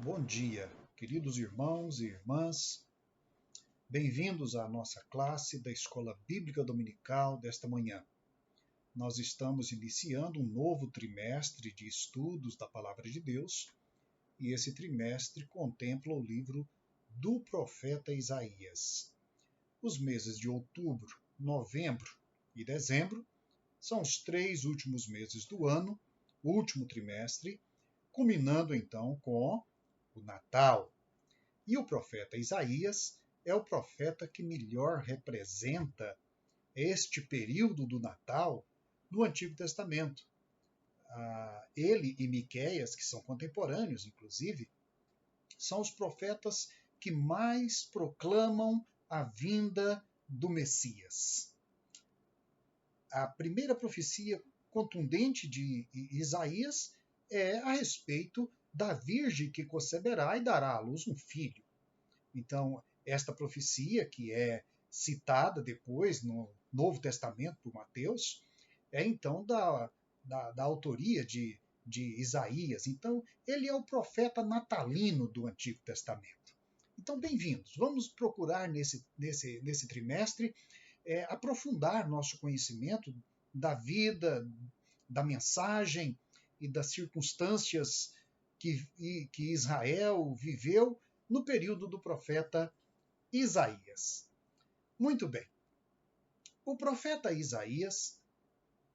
Bom dia, queridos irmãos e irmãs. Bem-vindos à nossa classe da Escola Bíblica Dominical desta manhã. Nós estamos iniciando um novo trimestre de estudos da Palavra de Deus e esse trimestre contempla o livro do profeta Isaías. Os meses de outubro, novembro e dezembro são os 3 últimos meses do ano, o último trimestre, culminando então com o Natal. E o profeta Isaías é o profeta que melhor representa este período do Natal no Antigo Testamento. Ele e Miqueias, que são contemporâneos, inclusive, são os profetas que mais proclamam a vinda do Messias. A primeira profecia contundente de Isaías é a respeito da virgem que conceberá e dará à luz um filho. Então, esta profecia, que é citada depois no Novo Testamento por Mateus, é então da autoria de Isaías. Então, ele é o profeta natalino do Antigo Testamento. Então, bem-vindos. Vamos procurar nesse trimestre aprofundar nosso conhecimento da vida, da mensagem e das circunstâncias que Israel viveu no período do profeta Isaías. Muito bem. O profeta Isaías,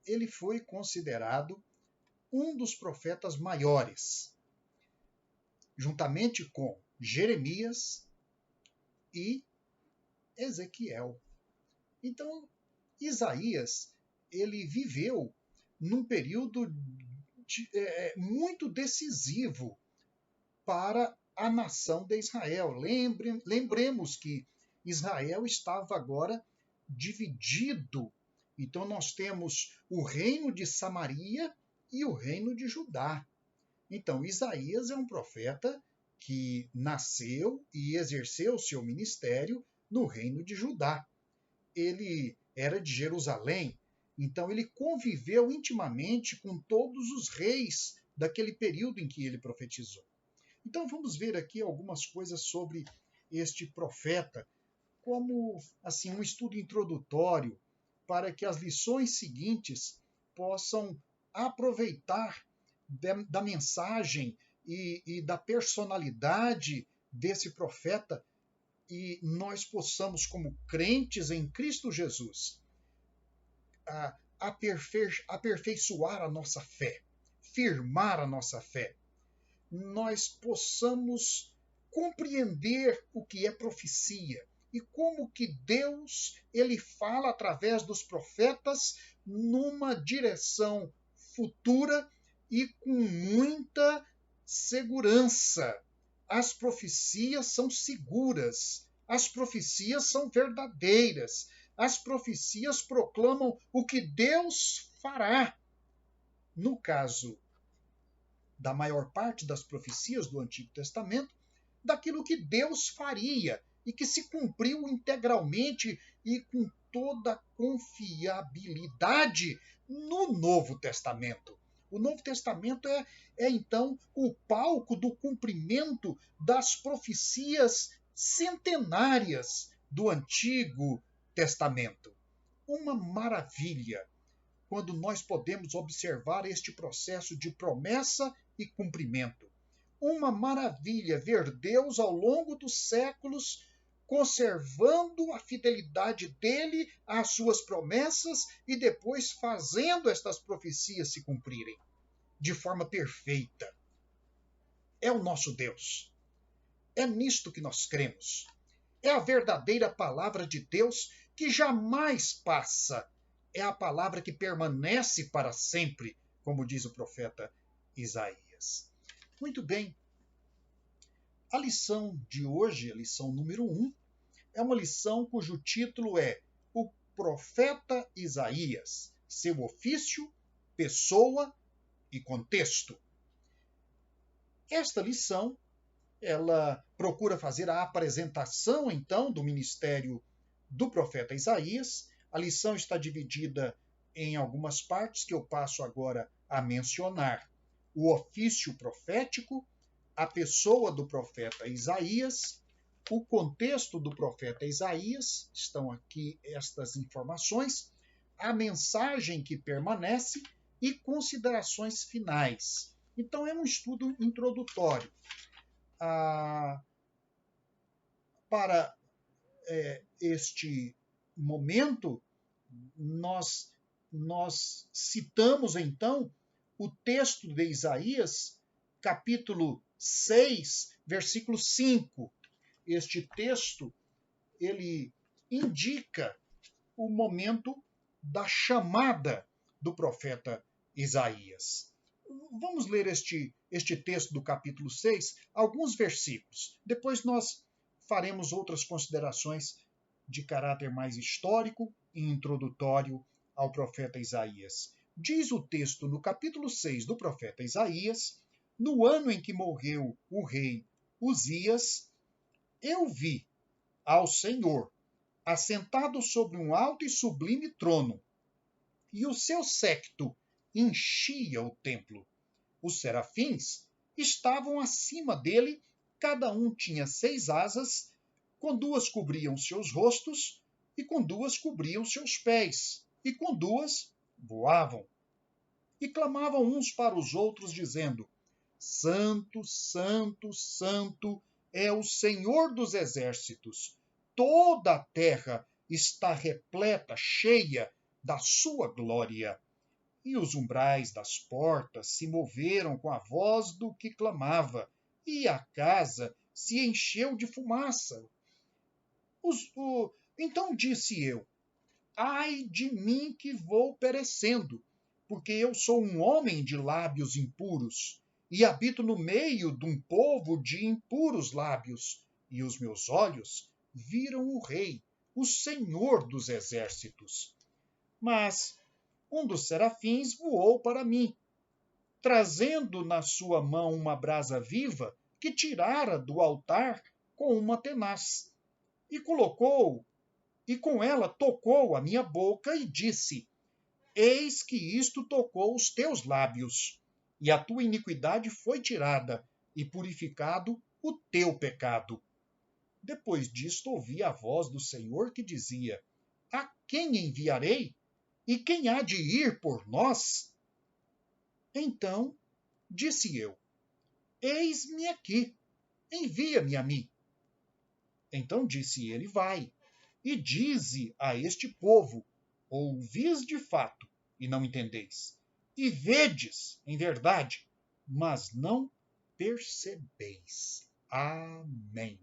ele foi considerado um dos profetas maiores, juntamente com Jeremias e Ezequiel. Então, Isaías, ele viveu num período muito decisivo para a nação de Israel. Lembremos que Israel estava agora dividido. Então nós temos o reino de Samaria e o reino de Judá. Então Isaías é um profeta que nasceu e exerceu seu ministério no reino de Judá. Ele era de Jerusalém, então ele conviveu intimamente com todos os reis daquele período em que ele profetizou. Então vamos ver aqui algumas coisas sobre este profeta, como assim um estudo introdutório para que as lições seguintes possam aproveitar da mensagem e da personalidade desse profeta e nós possamos, como crentes em Cristo Jesus, aperfeiçoar a nossa fé, firmar a nossa fé, nós possamos compreender o que é profecia e como que Deus ele fala através dos profetas numa direção futura e com muita segurança. As profecias são seguras, as profecias são verdadeiras, as profecias proclamam o que Deus fará. No caso da maior parte das profecias do Antigo Testamento, daquilo que Deus faria e que se cumpriu integralmente e com toda confiabilidade no Novo Testamento. O Novo Testamento é então o palco do cumprimento das profecias centenárias do Antigo Testamento. Uma maravilha quando nós podemos observar este processo de promessa e cumprimento. Uma maravilha ver Deus ao longo dos séculos conservando a fidelidade dele às suas promessas e depois fazendo estas profecias se cumprirem de forma perfeita. É o nosso Deus. É nisto que nós cremos. É a verdadeira palavra de Deus que jamais passa. É a palavra que permanece para sempre, como diz o profeta Isaías. Muito bem. A lição de hoje, a lição número 1, é uma lição cujo título é O Profeta Isaías, seu ofício, pessoa e contexto. Esta lição, ela procura fazer a apresentação, então, do ministério do profeta Isaías. A lição está dividida em algumas partes que eu passo agora a mencionar. O ofício profético, a pessoa do profeta Isaías, o contexto do profeta Isaías, estão aqui estas informações, a mensagem que permanece e considerações finais. Então, é um estudo introdutório. Para este momento, nós citamos, então, o texto de Isaías, capítulo 6, versículo 5. Este texto, ele indica o momento da chamada do profeta Isaías. Vamos ler este texto do capítulo 6, alguns versículos. Depois nós faremos outras considerações de caráter mais histórico e introdutório ao profeta Isaías. Diz o texto no capítulo 6 do profeta Isaías: no ano em que morreu o rei Uzias, eu vi ao Senhor assentado sobre um alto e sublime trono, e o seu séquito enchia o templo. Os serafins estavam acima dele, cada um tinha 6 asas, com 2 cobriam seus rostos, e com 2 cobriam seus pés, e com 2 voavam. E clamavam uns para os outros, dizendo: Santo, Santo, Santo é o Senhor dos exércitos. Toda a terra está repleta, cheia da sua glória. E os umbrais das portas se moveram com a voz do que clamava, e a casa se encheu de fumaça. Então disse eu: ai de mim que vou perecendo, porque eu sou um homem de lábios impuros, e habito no meio de um povo de impuros lábios, e os meus olhos viram o Rei, o Senhor dos exércitos. Mas um dos serafins voou para mim, trazendo na sua mão uma brasa viva que tirara do altar com uma tenaz, e com ela tocou a minha boca e disse: eis que isto tocou os teus lábios, e a tua iniquidade foi tirada, e purificado o teu pecado. Depois disto ouvi a voz do Senhor que dizia: a quem enviarei? E quem há de ir por nós? Então disse eu: eis-me aqui, envia-me a mim. Então disse ele: vai, e dize a este povo: ouvis de fato, e não entendeis, e vedes, em verdade, mas não percebeis. Amém.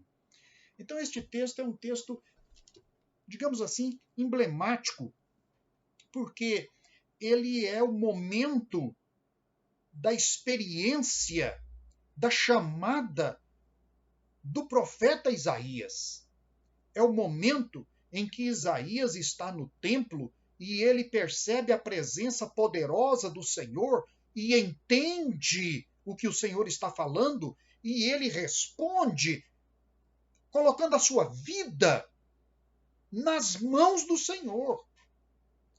Então este texto é um texto, digamos assim, emblemático, porque ele é o momento da experiência, da chamada do profeta Isaías. É o momento em que Isaías está no templo e ele percebe a presença poderosa do Senhor e entende o que o Senhor está falando, e ele responde colocando a sua vida nas mãos do Senhor,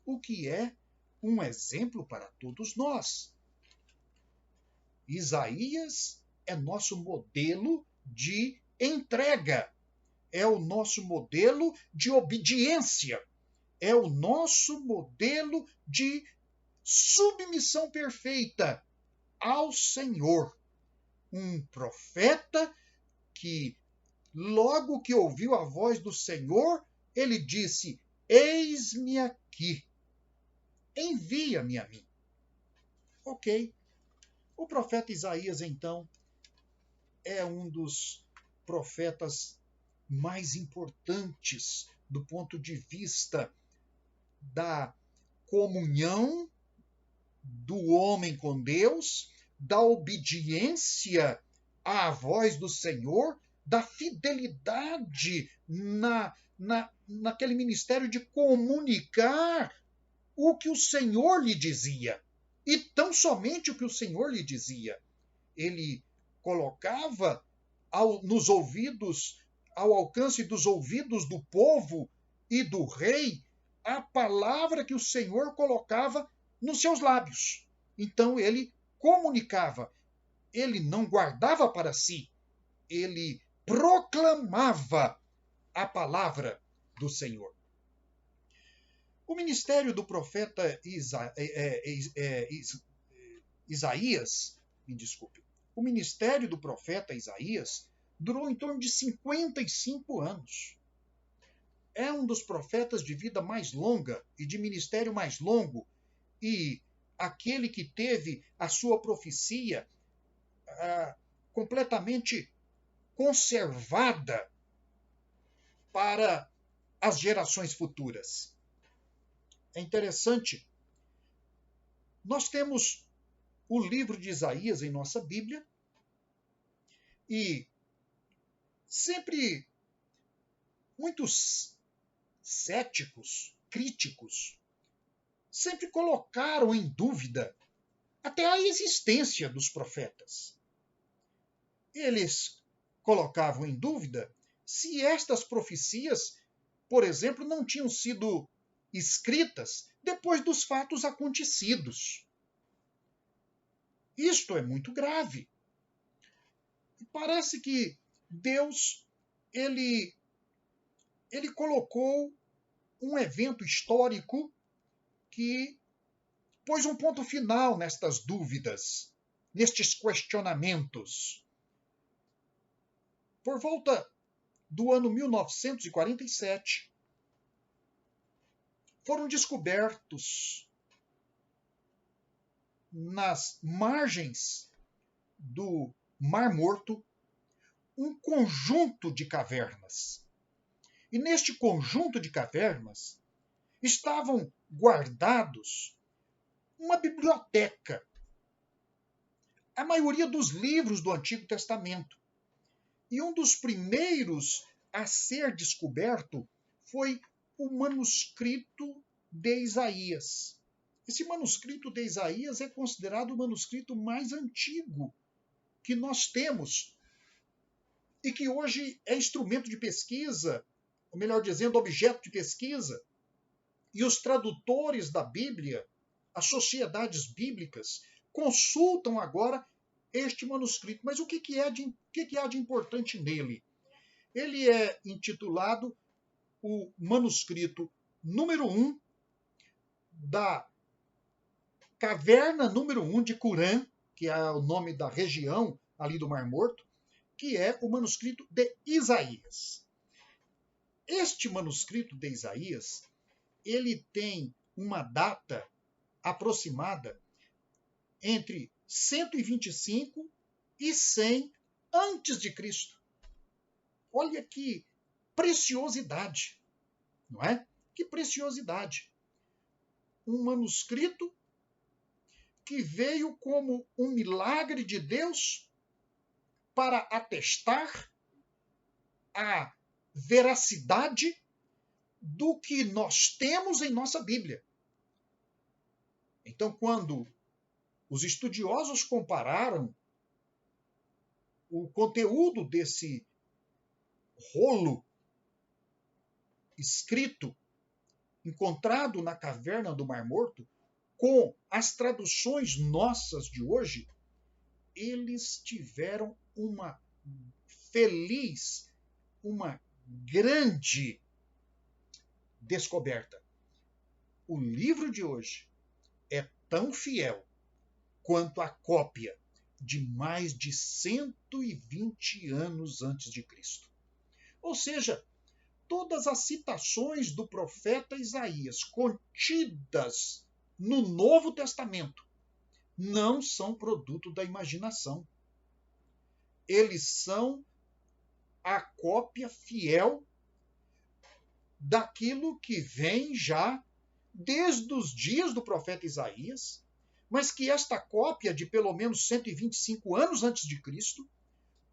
o que é um exemplo para todos nós. Isaías é nosso modelo de entrega, é o nosso modelo de obediência, é o nosso modelo de submissão perfeita ao Senhor. Um profeta que, logo que ouviu a voz do Senhor, ele disse: eis-me aqui, envia-me a mim. Ok. O profeta Isaías, então, é um dos profetas mais importantes do ponto de vista da comunhão do homem com Deus, da obediência à voz do Senhor, da fidelidade naquele ministério de comunicar o que o Senhor lhe dizia. E tão somente o que o Senhor lhe dizia. Ele colocava nos ouvidos, ao alcance dos ouvidos do povo e do rei, a palavra que o Senhor colocava nos seus lábios. Então ele comunicava. ele não guardava para si, ele proclamava a palavra do Senhor. O ministério do profeta Isaías, me desculpe, o ministério do profeta Isaías durou em torno de 55 anos. É um dos profetas de vida mais longa e de ministério mais longo, e aquele que teve a sua profecia completamente conservada para as gerações futuras. É interessante. Nós temos o livro de Isaías em nossa Bíblia e sempre muitos céticos, críticos, sempre colocaram em dúvida até a existência dos profetas. Eles colocavam em dúvida se estas profecias, por exemplo, não tinham sido escritas depois dos fatos acontecidos. Isto é muito grave. Parece que Deus ele colocou um evento histórico que pôs um ponto final nestas dúvidas, nestes questionamentos. Por volta do ano 1947, foram descobertos nas margens do Mar Morto um conjunto de cavernas. E neste conjunto de cavernas estavam guardados uma biblioteca, a maioria dos livros do Antigo Testamento. E um dos primeiros a ser descoberto foi o manuscrito de Isaías. Esse manuscrito de Isaías é considerado o manuscrito mais antigo que nós temos e que hoje é instrumento de pesquisa, ou melhor dizendo, objeto de pesquisa. E os tradutores da Bíblia, as sociedades bíblicas, consultam agora este manuscrito. Mas o que há de importante nele? Ele é intitulado o manuscrito número 1 da caverna número 1 de Qumran, que é o nome da região ali do Mar Morto, que é o manuscrito de Isaías. Este manuscrito de Isaías, ele tem uma data aproximada entre 125 e 100 antes de Cristo. Olha que preciosidade, não é? Que preciosidade. Um manuscrito que veio como um milagre de Deus para atestar a veracidade do que nós temos em nossa Bíblia. Então, quando os estudiosos compararam o conteúdo desse rolo escrito, encontrado na caverna do Mar Morto, com as traduções nossas de hoje, eles tiveram uma grande descoberta. O livro de hoje é tão fiel quanto a cópia de mais de 120 anos antes de Cristo. Ou seja, todas as citações do profeta Isaías contidas no Novo Testamento não são produto da imaginação. Eles são a cópia fiel daquilo que vem já desde os dias do profeta Isaías, mas que esta cópia de pelo menos 125 anos antes de Cristo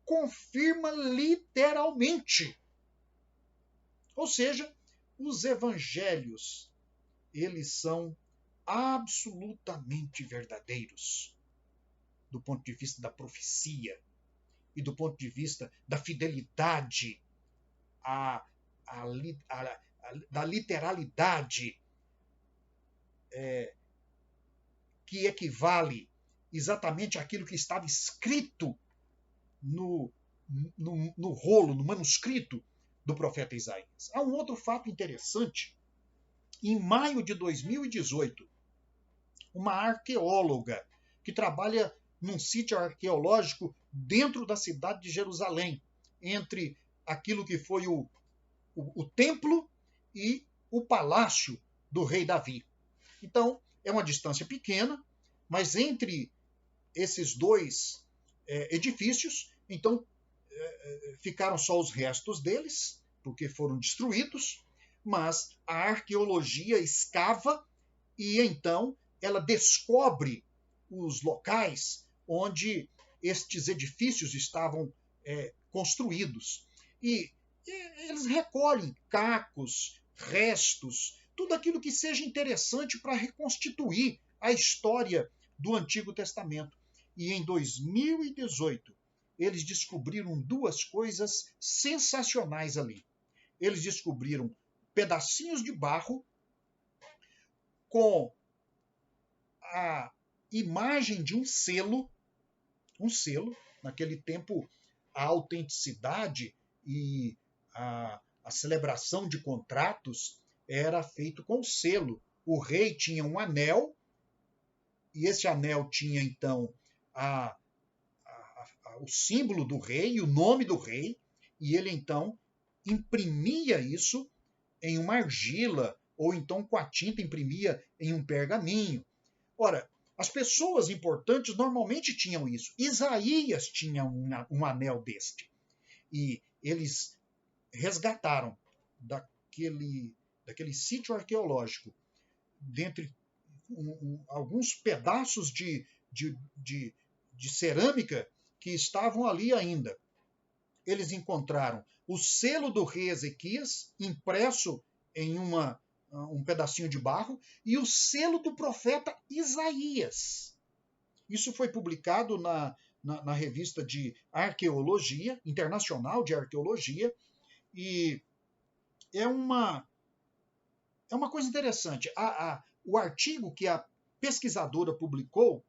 confirma literalmente. Ou seja, os evangelhos, eles são absolutamente verdadeiros do ponto de vista da profecia e do ponto de vista da fidelidade, da literalidade, que equivale exatamente aquilo que estava escrito no rolo, no manuscrito do profeta Isaías. Há um outro fato interessante. Em maio de 2018, uma arqueóloga que trabalha num sítio arqueológico dentro da cidade de Jerusalém, entre aquilo que foi o templo e o palácio do rei Davi. Então, é uma distância pequena, mas entre esses dois edifícios, então ficaram só os restos deles, porque foram destruídos, mas a arqueologia escava e então ela descobre os locais onde estes edifícios estavam construídos. E eles recolhem cacos, restos, tudo aquilo que seja interessante para reconstituir a história do Antigo Testamento. E em 2018, eles descobriram duas coisas sensacionais ali. Eles descobriram pedacinhos de barro com a imagem de um selo, naquele tempo a autenticidade e a celebração de contratos era feito com selo. O rei tinha um anel, e esse anel tinha então o símbolo do rei e o nome do rei, e ele então imprimia isso em uma argila, ou então com a tinta imprimia em um pergaminho. Ora, as pessoas importantes normalmente tinham isso. Isaías tinha um anel deste. E eles resgataram daquele sítio arqueológico, dentre alguns pedaços de cerâmica que estavam ali ainda. Eles encontraram o selo do rei Ezequias, impresso em um pedacinho de barro, e o selo do profeta Isaías. Isso foi publicado na revista de Arqueologia, Internacional de Arqueologia, e é uma coisa interessante. O artigo que a pesquisadora publicou,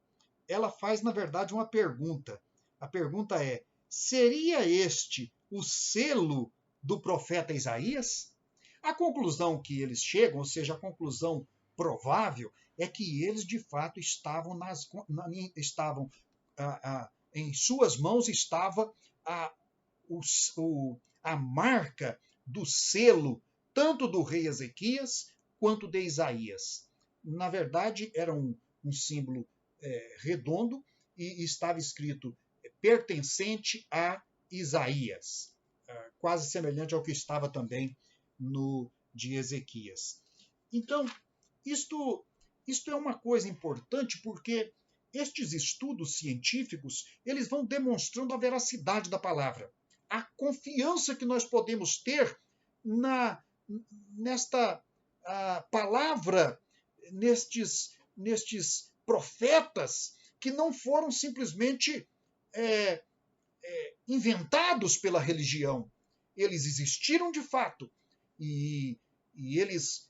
ela faz, na verdade, uma pergunta. A pergunta é: seria este o selo do profeta Isaías? A conclusão que eles chegam, ou seja, a conclusão provável, é que eles de fato estavam em suas mãos estava a marca do selo tanto do rei Ezequias quanto de Isaías. Na verdade, era um símbolo redondo e estava escrito pertencente a Isaías, quase semelhante ao que estava também no de Ezequias. Então, isto é uma coisa importante porque estes estudos científicos, eles vão demonstrando a veracidade da palavra, a confiança que nós podemos ter nesta palavra, nestes profetas que não foram simplesmente inventados pela religião. Eles existiram de fato e eles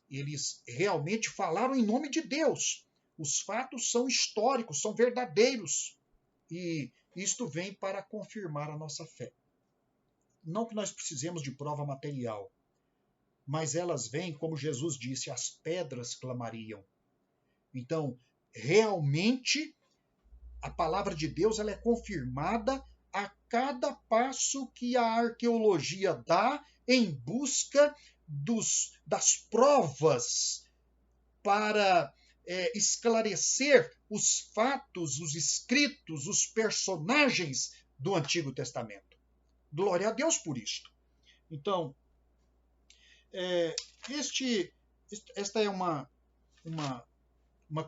realmente falaram em nome de Deus. Os fatos são históricos, são verdadeiros. E isto vem para confirmar a nossa fé. Não que nós precisemos de prova material, mas elas vêm, como Jesus disse, as pedras clamariam. Então, realmente, a palavra de Deus ela é confirmada a cada passo que a arqueologia dá em busca das provas para esclarecer os fatos, os escritos, os personagens do Antigo Testamento. Glória a Deus por isto. Então, esta é uma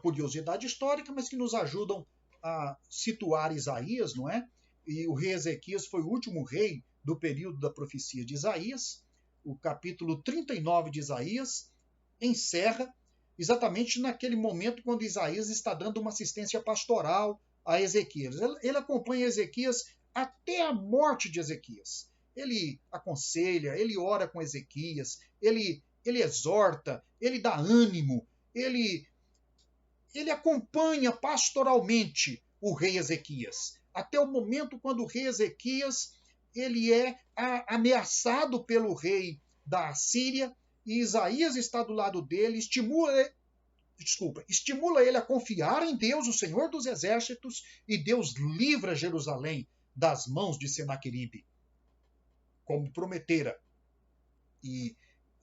curiosidade histórica, mas que nos ajudam a situar Isaías, não é? E o rei Ezequias foi o último rei do período da profecia de Isaías. O capítulo 39 de Isaías encerra exatamente naquele momento quando Isaías está dando uma assistência pastoral a Ezequias. Ele acompanha Ezequias até a morte de Ezequias. Ele aconselha, ele ora com Ezequias, ele exorta, ele dá ânimo, ele acompanha pastoralmente o rei Ezequias, até o momento quando o rei Ezequias ele é ameaçado pelo rei da Assíria, e Isaías está do lado dele, estimula ele a confiar em Deus, o Senhor dos Exércitos, e Deus livra Jerusalém das mãos de Senaqueribe, como prometera. E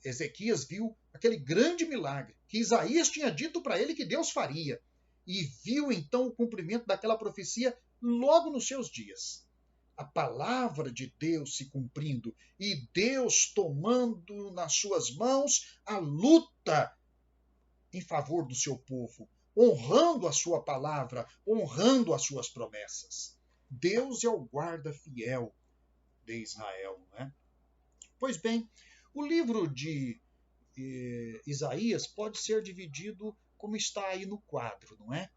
Ezequias viu aquele grande milagre que Isaías tinha dito para ele que Deus faria, e viu então o cumprimento daquela profecia logo nos seus dias. A palavra de Deus se cumprindo e Deus tomando nas suas mãos a luta em favor do seu povo, honrando a sua palavra, honrando as suas promessas. Deus é o guarda fiel de Israel, não é? Pois bem, o livro de Isaías pode ser dividido como está aí no quadro, não é?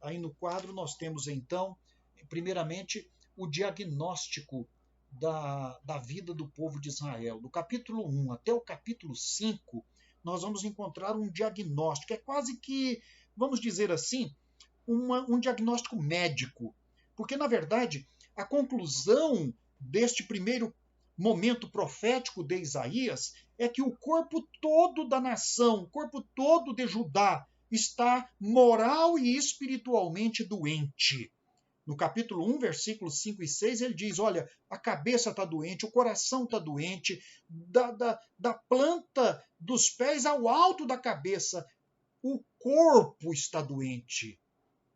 Aí no quadro nós temos então, primeiramente, o diagnóstico da vida do povo de Israel. Do capítulo 1 até o capítulo 5, nós vamos encontrar um diagnóstico. É quase que, vamos dizer assim, um diagnóstico médico. Porque, na verdade, a conclusão deste primeiro momento profético de Isaías é que o corpo todo da nação, o corpo todo de Judá, está moral e espiritualmente doente. No capítulo 1, versículos 5 e 6, ele diz, olha, a cabeça está doente, o coração está doente, da planta dos pés ao alto da cabeça, o corpo está doente,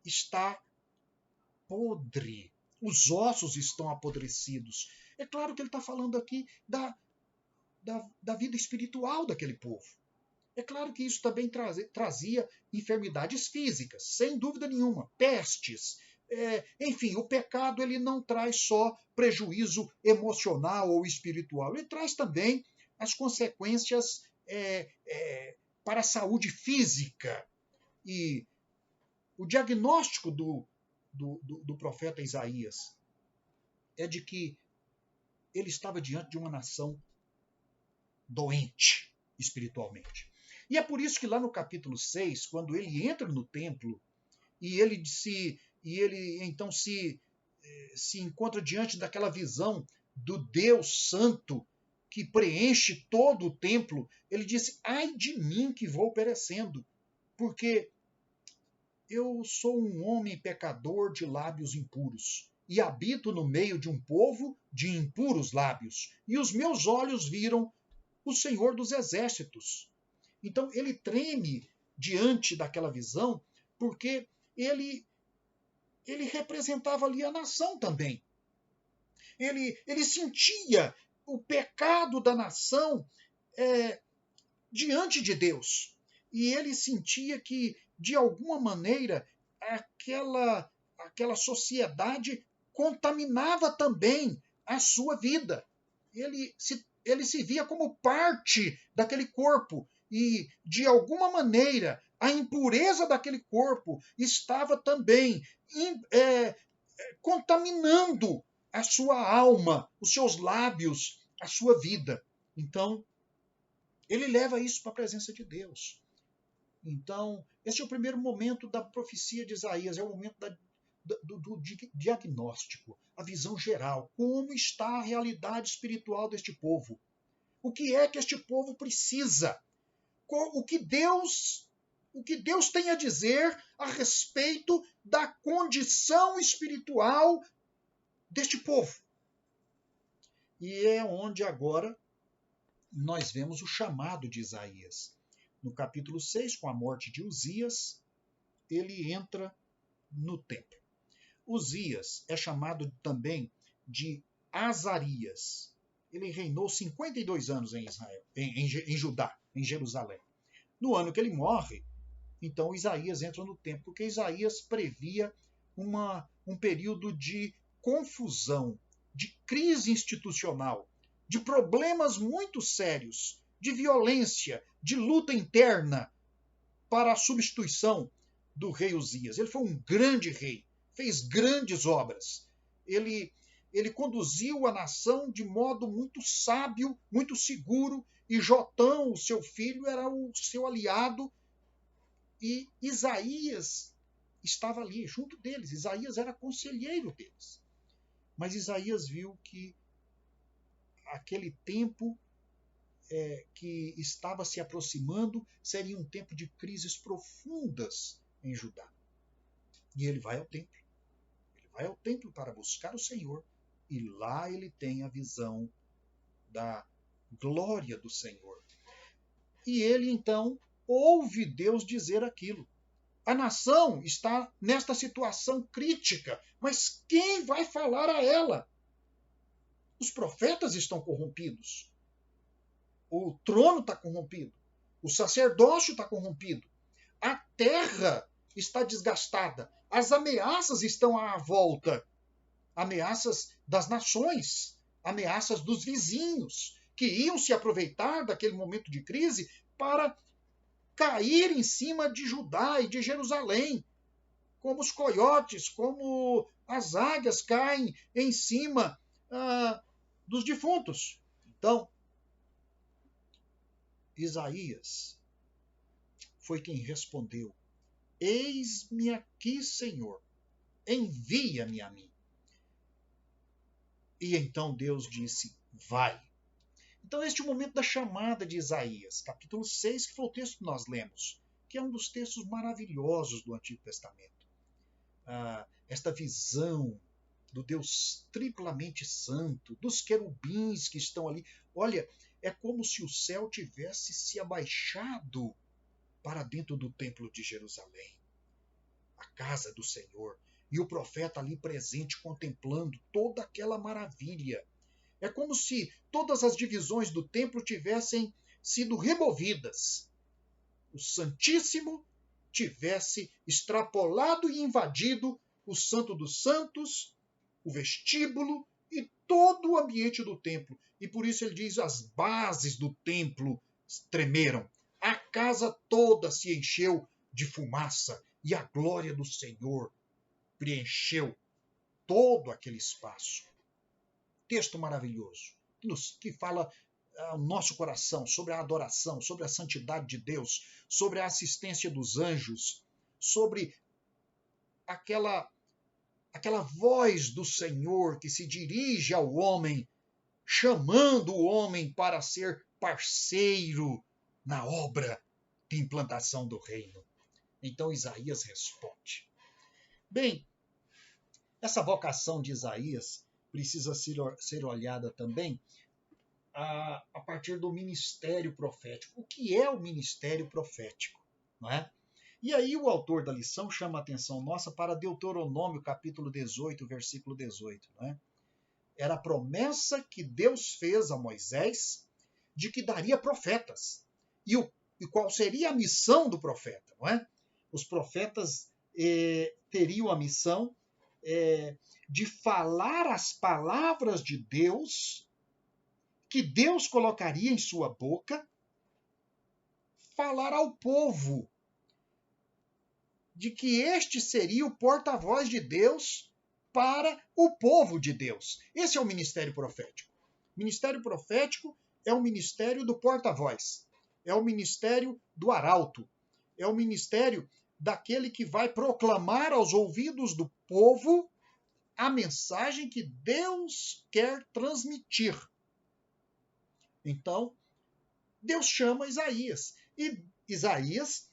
está podre, os ossos estão apodrecidos. É claro que ele está falando aqui da vida espiritual daquele povo. É claro que isso também trazia enfermidades físicas, sem dúvida nenhuma, pestes. Enfim, o pecado ele não traz só prejuízo emocional ou espiritual, ele traz também as consequências para a saúde física. E o diagnóstico do profeta Isaías é de que ele estava diante de uma nação doente espiritualmente. E é por isso que lá no capítulo 6, quando ele entra no templo e ele então se encontra diante daquela visão do Deus Santo que preenche todo o templo, ele disse, ai de mim que vou perecendo, porque eu sou um homem pecador de lábios impuros, e habito no meio de um povo de impuros lábios, e os meus olhos viram o Senhor dos Exércitos. Então ele treme diante daquela visão, porque ele representava ali a nação também. Ele sentia o pecado da nação diante de Deus. E ele sentia que, de alguma maneira, aquela sociedade contaminava também a sua vida. Ele se via como parte daquele corpo. E, de alguma maneira, a impureza daquele corpo estava também contaminando a sua alma, os seus lábios, a sua vida. Então, ele leva isso para a presença de Deus. Então, esse é o primeiro momento da profecia de Isaías, é o momento do diagnóstico, a visão geral, como está a realidade espiritual deste povo. O que é que este povo precisa? O que Deus tem a dizer a respeito da condição espiritual deste povo. E é onde agora nós vemos o chamado de Isaías. No capítulo 6, com a morte de Uzias, ele entra no templo. Uzias é chamado também de Azarias. Ele reinou 52 anos em Israel, em Judá, em Jerusalém. No ano que ele morre, então Isaías entra no templo, porque Isaías previa um período de confusão, de crise institucional, de problemas muito sérios, de violência, de luta interna para a substituição do rei Uzias. Ele foi um grande rei, fez grandes obras. Ele conduziu a nação de modo muito sábio, muito seguro, e Jotão, o seu filho, era o seu aliado. E Isaías estava ali junto deles. Isaías era conselheiro deles. Mas Isaías viu que aquele tempo que estava se aproximando seria um tempo de crises profundas em Judá. E ele vai ao templo. Ele vai ao templo para buscar o Senhor. E lá ele tem a visão da glória do Senhor. E ele então ouve Deus dizer aquilo. A nação está nesta situação crítica, mas quem vai falar a ela? Os profetas estão corrompidos. O trono está corrompido. O sacerdócio está corrompido. A terra está desgastada. As ameaças estão à volta. Ameaças das nações, ameaças dos vizinhos, que iam se aproveitar daquele momento de crise para cair em cima de Judá e de Jerusalém, como os coiotes, como as águias caem em cima dos defuntos. Então, Isaías foi quem respondeu: Eis-me aqui, Senhor, envia-me a mim. E então Deus disse: vai. Então, este é o momento da chamada de Isaías, capítulo 6, que foi o texto que nós lemos, que é um dos textos maravilhosos do Antigo Testamento. Esta visão do Deus triplamente santo, dos querubins que estão ali. Olha, é como se o céu tivesse se abaixado para dentro do templo de Jerusalém, a casa do Senhor, e o profeta ali presente contemplando toda aquela maravilha. É como se todas as divisões do templo tivessem sido removidas. O Santíssimo tivesse extrapolado e invadido o Santo dos Santos, o vestíbulo e todo o ambiente do templo. E por isso ele diz: as bases do templo tremeram. A casa toda se encheu de fumaça e a glória do Senhor preencheu todo aquele espaço. Texto maravilhoso, que fala ao nosso coração sobre a adoração, sobre a santidade de Deus, sobre a assistência dos anjos, sobre aquela voz do Senhor que se dirige ao homem, chamando o homem para ser parceiro na obra de implantação do reino. Então Isaías responde. Bem, essa vocação de Isaías precisa ser olhada também a partir do ministério profético. O que é o ministério profético? Não é? E aí o autor da lição chama a atenção nossa para Deuteronômio, capítulo 18, versículo 18. Não é? Era a promessa que Deus fez a Moisés de que daria profetas. E qual seria a missão do profeta? Não é? Os profetas teriam a missão de falar as palavras de Deus, que Deus colocaria em sua boca, falar ao povo, de que este seria o porta-voz de Deus para o povo de Deus. Esse é o ministério profético. O ministério profético é o ministério do porta-voz, é o ministério do arauto, é o ministério daquele que vai proclamar aos ouvidos do povo a mensagem que Deus quer transmitir. Então, Deus chama Isaías. E Isaías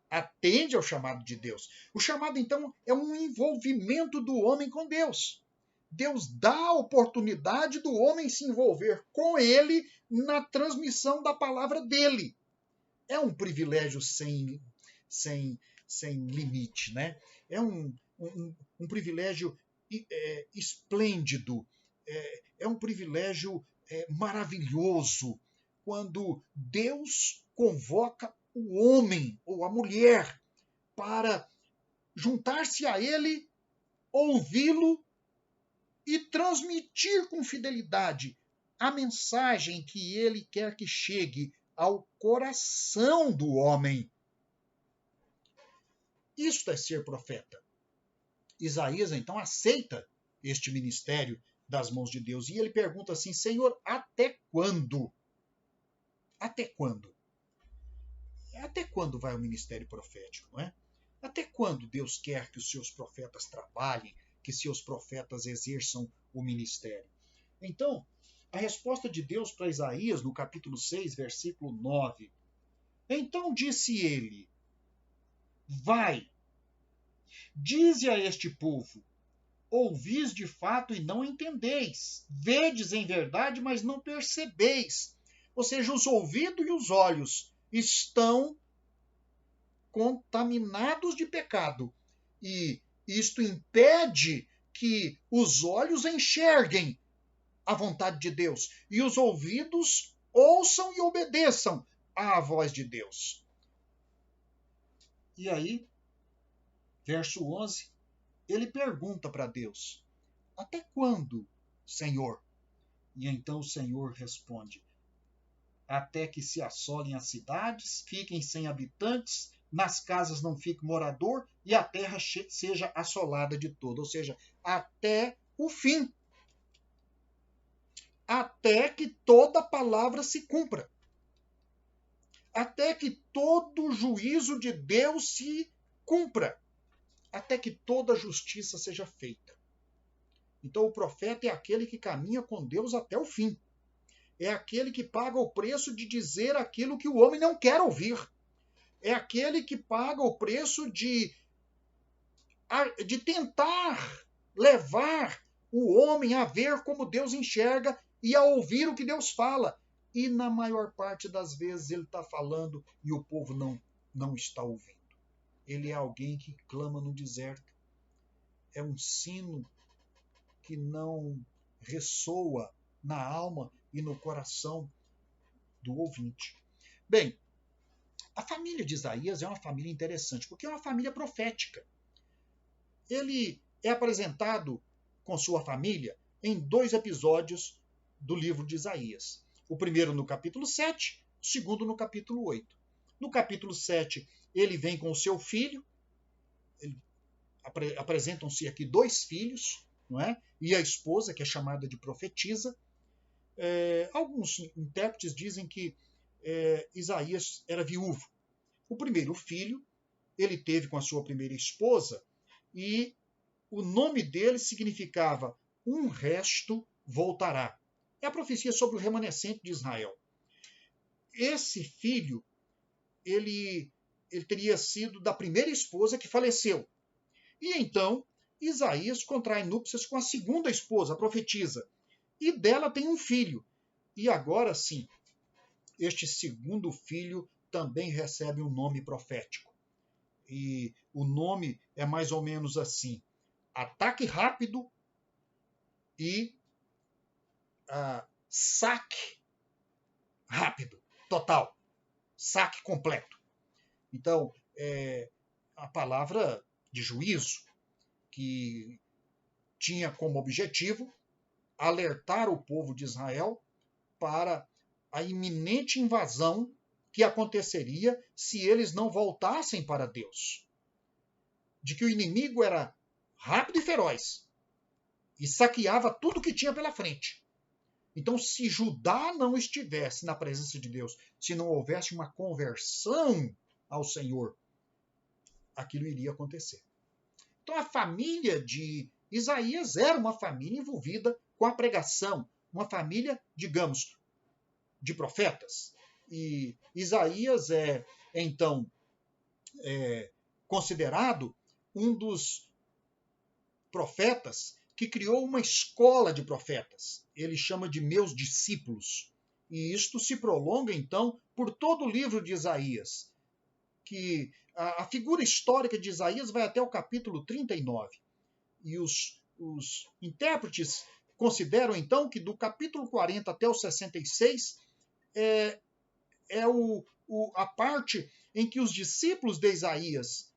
atende ao chamado de Deus. O chamado, então, é um envolvimento do homem com Deus. Deus dá a oportunidade do homem se envolver com ele na transmissão da palavra dele. É um privilégio sem limite, né? É um privilégio esplêndido, é um privilégio maravilhoso quando Deus convoca o homem ou a mulher para juntar-se a ele, ouvi-lo e transmitir com fidelidade a mensagem que ele quer que chegue ao coração do homem. Isto é ser profeta. Isaías, então, aceita este ministério das mãos de Deus. E ele pergunta assim: Senhor, até quando? Até quando? Até quando vai o ministério profético, não é? Até quando Deus quer que os seus profetas trabalhem, que seus profetas exerçam o ministério? Então, a resposta de Deus para Isaías, no capítulo 6, versículo 9. Então disse ele: Vai, dize a este povo: ouvis de fato e não entendeis, vedes em verdade, mas não percebeis. Ou seja, os ouvidos e os olhos estão contaminados de pecado. E isto impede que os olhos enxerguem a vontade de Deus e os ouvidos ouçam e obedeçam à voz de Deus. E aí, verso 11, ele pergunta para Deus: até quando, Senhor? E então o Senhor responde: até que se assolem as cidades, fiquem sem habitantes, nas casas não fique morador e a terra seja assolada de todo. Ou seja, até o fim. Até que toda palavra se cumpra. Até que todo juízo de Deus se cumpra. Até que toda justiça seja feita. Então o profeta é aquele que caminha com Deus até o fim. É aquele que paga o preço de dizer aquilo que o homem não quer ouvir. É aquele que paga o preço de tentar levar o homem a ver como Deus enxerga e a ouvir o que Deus fala. E na maior parte das vezes ele está falando e o povo não está ouvindo. Ele é alguém que clama no deserto. É um sino que não ressoa na alma e no coração do ouvinte. Bem, a família de Isaías é uma família interessante, porque é uma família profética. Ele é apresentado com sua família em 2 episódios do livro de Isaías. O primeiro no capítulo 7, o segundo no capítulo 8. No capítulo 7, ele vem com o seu filho, apresentam-se aqui 2 filhos, não é? E a esposa, que é chamada de profetisa. Alguns intérpretes dizem que Isaías era viúvo. O primeiro filho ele teve com a sua primeira esposa e o nome dele significava um resto voltará. É a profecia sobre o remanescente de Israel. Esse filho, ele teria sido da primeira esposa que faleceu. E então, Isaías contrai núpcias com a segunda esposa, a profetisa. E dela tem um filho. E agora sim, este segundo filho também recebe um nome profético. E o nome é mais ou menos assim: ataque rápido e saque rápido, total, saque completo. Então, é a palavra de juízo que tinha como objetivo alertar o povo de Israel para a iminente invasão que aconteceria se eles não voltassem para Deus. De que o inimigo era rápido e feroz e saqueava tudo que tinha pela frente. Então, se Judá não estivesse na presença de Deus, se não houvesse uma conversão ao Senhor, aquilo iria acontecer. Então, a família de Isaías era uma família envolvida com a pregação, uma família, digamos, de profetas. E Isaías então, considerado um dos profetas que criou uma escola de profetas. Ele chama de meus discípulos. E isto se prolonga, então, por todo o livro de Isaías, que a figura histórica de Isaías vai até o capítulo 39. E os intérpretes consideram, então, que do capítulo 40 até o 66 é a parte em que os discípulos de Isaías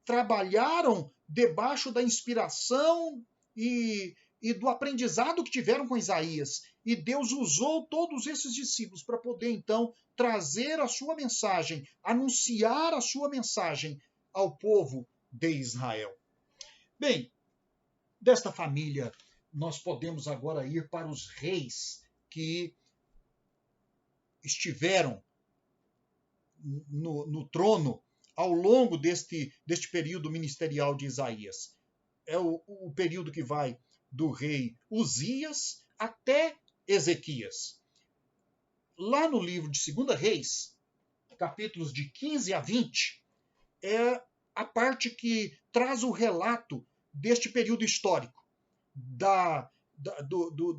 trabalharam debaixo da inspiração e do aprendizado que tiveram com Isaías. E Deus usou todos esses discípulos para poder, então, trazer a sua mensagem, anunciar a sua mensagem ao povo de Israel. Bem, desta família, nós podemos agora ir para os reis que estiveram no trono ao longo deste período ministerial de Isaías. É o período que vai do rei Uzias até Ezequias. Lá no livro de 2 Reis, capítulos de 15 a 20, é a parte que traz o relato deste período histórico, da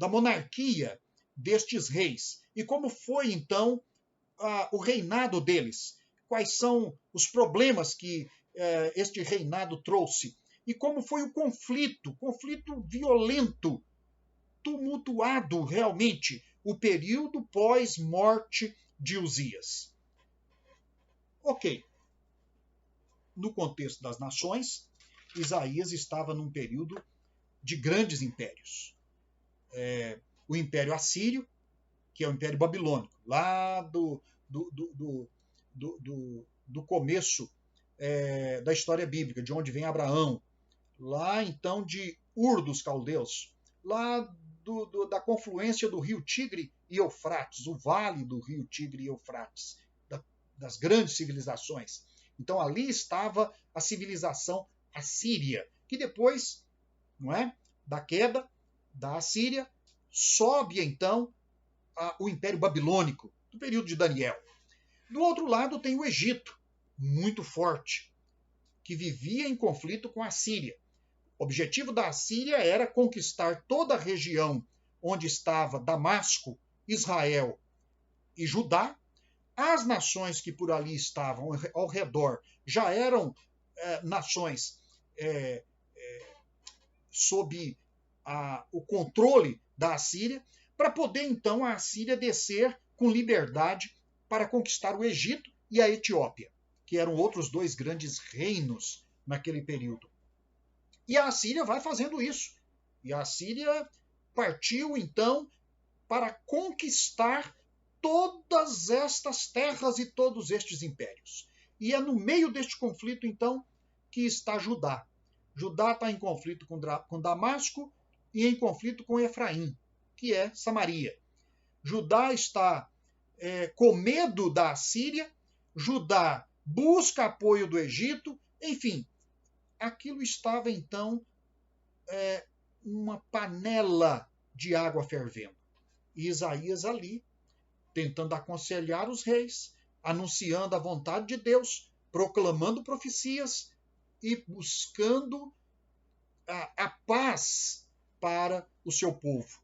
monarquia destes reis, e como foi, então, o reinado deles, quais são os problemas que este reinado trouxe, e como foi o conflito violento, tumultuado realmente, o período pós-morte de Uzias. Ok. No contexto das nações, Isaías estava num período de grandes impérios. O Império Assírio, que é o Império Babilônico, lá do começo da história bíblica, de onde vem Abraão, lá então de Ur dos Caldeus, lá da confluência do rio Tigre e Eufrates, o vale do rio Tigre e Eufrates, das grandes civilizações. Então ali estava a civilização assíria, que depois, não é, da queda da Assíria, sobe então o Império Babilônico, do período de Daniel. Do outro lado tem o Egito, muito forte, que vivia em conflito com a Síria. O objetivo da Assíria era conquistar toda a região onde estava Damasco, Israel e Judá. As nações que por ali estavam ao redor já eram nações sob o controle da Assíria, para poder então a Assíria descer com liberdade para conquistar o Egito e a Etiópia, que eram outros dois grandes reinos naquele período. E a Assíria vai fazendo isso. E a Assíria partiu então para conquistar todas estas terras e todos estes impérios. E é no meio deste conflito, então, que está Judá. Judá está em conflito com Damasco e em conflito com Efraim, que é Samaria. Judá está com medo da Assíria, Judá busca apoio do Egito, enfim, aquilo estava, então, uma panela de água fervendo. E Isaías ali, tentando aconselhar os reis, anunciando a vontade de Deus, proclamando profecias e buscando a paz para o seu povo.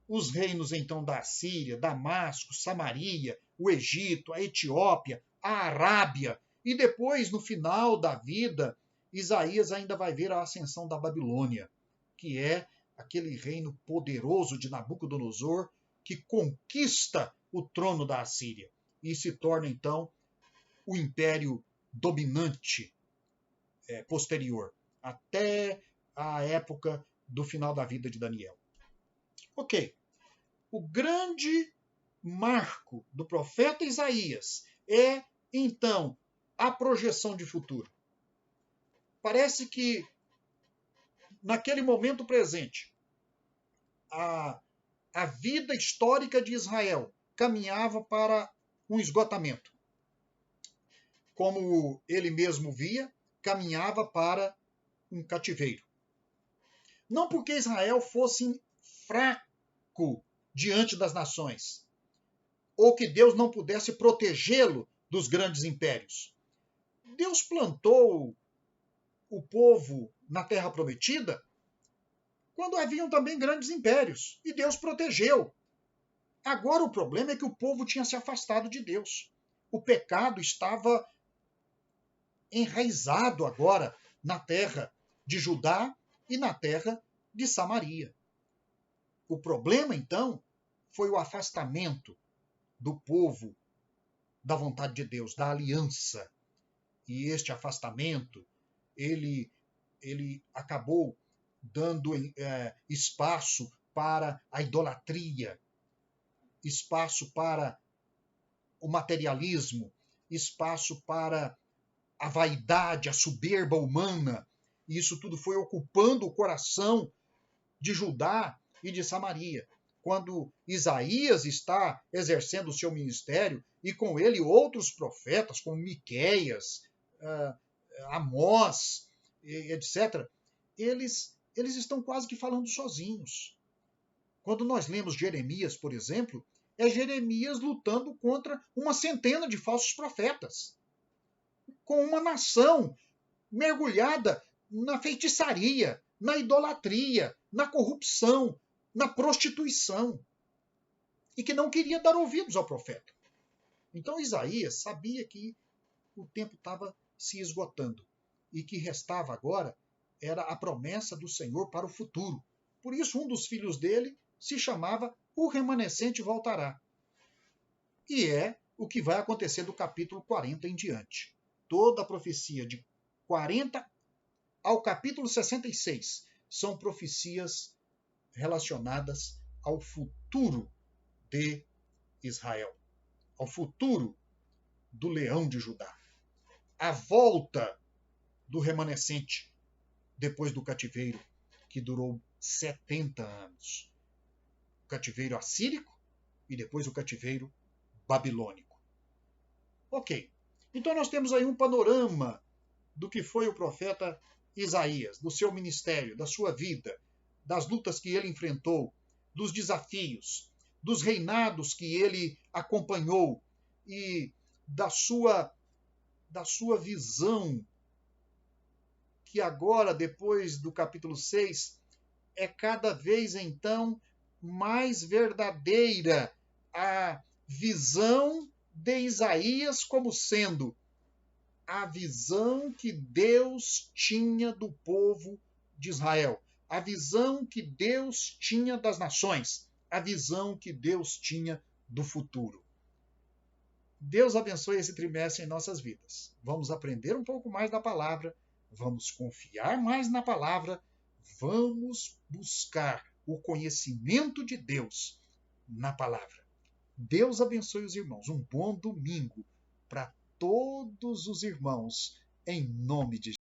Os reinos, então, da Síria, Damasco, Samaria, o Egito, a Etiópia, a Arábia, e depois, no final da vida, Isaías ainda vai ver a ascensão da Babilônia, que é aquele reino poderoso de Nabucodonosor, que conquista o trono da Assíria e se torna, então, o império dominante posterior, até a época do final da vida de Daniel. Ok. O grande marco do profeta Isaías é, então, a projeção de futuro. Parece que, naquele momento presente, a vida histórica de Israel caminhava para um esgotamento. Como ele mesmo via, caminhava para um cativeiro. Não porque Israel fosse fraco diante das nações, ou que Deus não pudesse protegê-lo dos grandes impérios. Deus plantou o povo na Terra Prometida quando haviam também grandes impérios, e Deus protegeu. Agora o problema é que o povo tinha se afastado de Deus. O pecado estava enraizado agora na terra de Judá e na terra de Samaria. O problema, então, foi o afastamento do povo da vontade de Deus, da aliança. E este afastamento, ele acabou dando espaço para a idolatria, espaço para o materialismo, espaço para a vaidade, a soberba humana. E isso tudo foi ocupando o coração de Judá e de Samaria. quando Isaías está exercendo o seu ministério, e com ele outros profetas, como Miqueias, Amós, etc., eles estão quase que falando sozinhos. Quando nós lemos Jeremias, por exemplo, é Jeremias lutando contra uma centena de falsos profetas, com uma nação mergulhada na feitiçaria, na idolatria, na corrupção, na prostituição, e que não queria dar ouvidos ao profeta. Então Isaías sabia que o tempo estava se esgotando e que restava agora era a promessa do Senhor para o futuro. Por isso, um dos filhos dele se chamava O Remanescente Voltará. E é o que vai acontecer do capítulo 40 em diante. Toda a profecia de 40 ao capítulo 66 são profecias relacionadas ao futuro de Israel, ao futuro do leão de Judá, a volta do remanescente depois do cativeiro, que durou 70 anos. O cativeiro assírico e depois o cativeiro babilônico. Ok, então nós temos aí um panorama do que foi o profeta Isaías, do seu ministério, da sua vida, das lutas que ele enfrentou, dos desafios, dos reinados que ele acompanhou e da sua visão, que agora, depois do capítulo 6, é cada vez então mais verdadeira a visão de Isaías como sendo a visão que Deus tinha do povo de Israel, a visão que Deus tinha das nações, a visão que Deus tinha do futuro. Deus abençoe esse trimestre em nossas vidas. Vamos aprender um pouco mais da palavra, vamos confiar mais na palavra, vamos buscar o conhecimento de Deus na palavra. Deus abençoe os irmãos. Um bom domingo para todos os irmãos, em nome de Jesus.